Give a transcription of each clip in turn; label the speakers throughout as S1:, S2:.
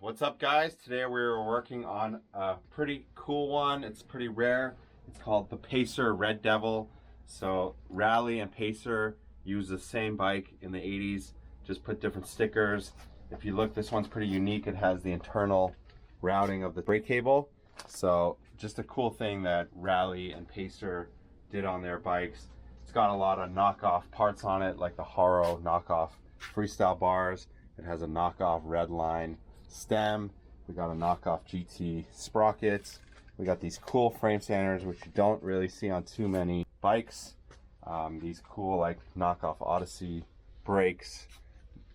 S1: What's up, guys? Today we're working on a pretty cool one. It's pretty rare. It's called the PACER Red Devil. So Rally and PACER use the same bike in the 80s, just put different stickers. If you look, this one's pretty unique. It has the internal routing of the brake cable. So just a cool thing that Rally and PACER did on their bikes. It's got a lot of knockoff parts on it, like the Haro knockoff freestyle bars. It has a knockoff Redline stem. We got a knockoff GT sprockets. We got these cool frame standers, which you don't really see on too many bikes. These cool like knockoff Odyssey brakes,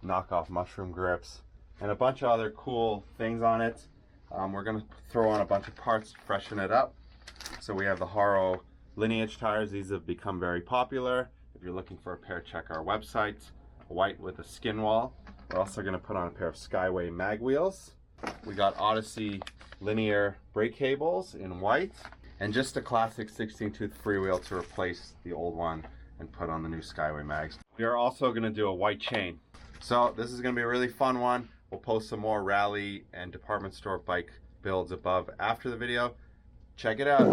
S1: knockoff mushroom grips, and a bunch of other cool things on it. We're gonna throw on a bunch of parts to freshen it up. So we have the Haro Lineage tires. These have become very popular. If you're looking for a pair, check our website. White with a skin wall. We're also going to put on a pair of Skyway mag wheels. We got Odyssey linear brake cables in white, and just a classic 16-tooth freewheel to replace the old one and put on the new Skyway mags. We are also going to do a white chain. So this is going to be a really fun one. We'll post some more rally and department store bike builds above after the video. Check it out.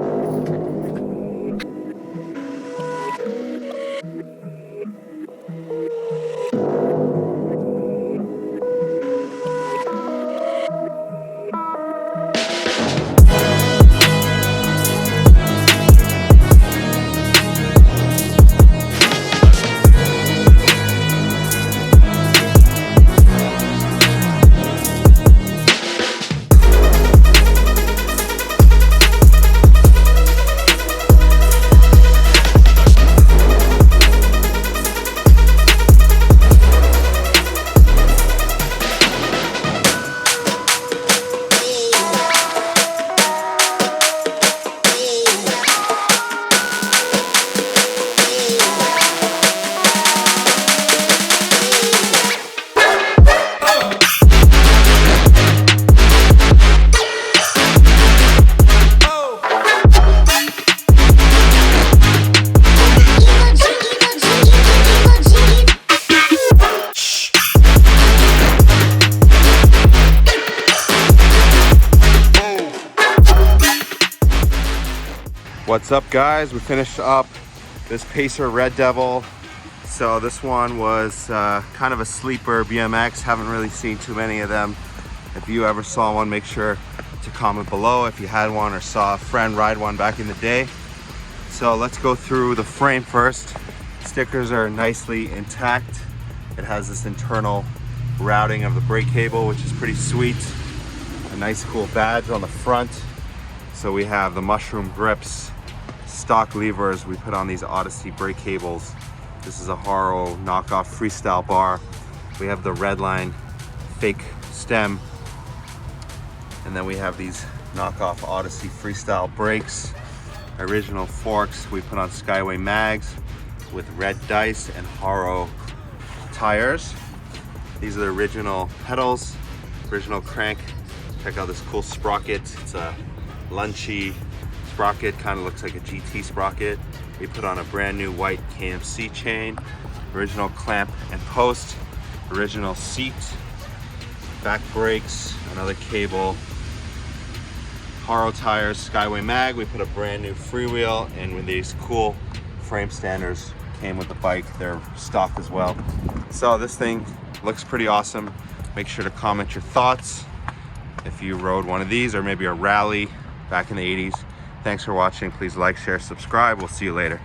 S1: What's up, guys? We finished up this PACER Red Devil. So this one was kind of a sleeper BMX. Haven't really seen too many of them. If you ever saw one, make sure to comment below if you had one or saw a friend ride one back in the day. So let's go through the frame first. Stickers are nicely intact. It has this internal routing of the brake cable, which is pretty sweet. A nice cool badge on the front. So we have the mushroom grips, stock levers. We put on these Odyssey brake cables. This is a Haro knockoff freestyle bar. We have the Redline fake stem. And then we have these knockoff Odyssey freestyle brakes. Original forks. We put on Skyway mags with red dice and Haro tires. These are the original pedals, original crank. Check out this cool sprocket. It's a lunchy sprocket, kind of looks like a GT sprocket. We put on a brand new white KMC chain, original clamp and post, original seat, back brakes, another cable, Haro tires, Skyway mag. We put a brand new freewheel, and with these cool frame standers came with the bike. They're stock as well. So this thing looks pretty awesome. Make sure to comment your thoughts if you rode one of these or maybe a rally back in the 80s. Thanks for watching. Please like, share, subscribe. We'll see you later.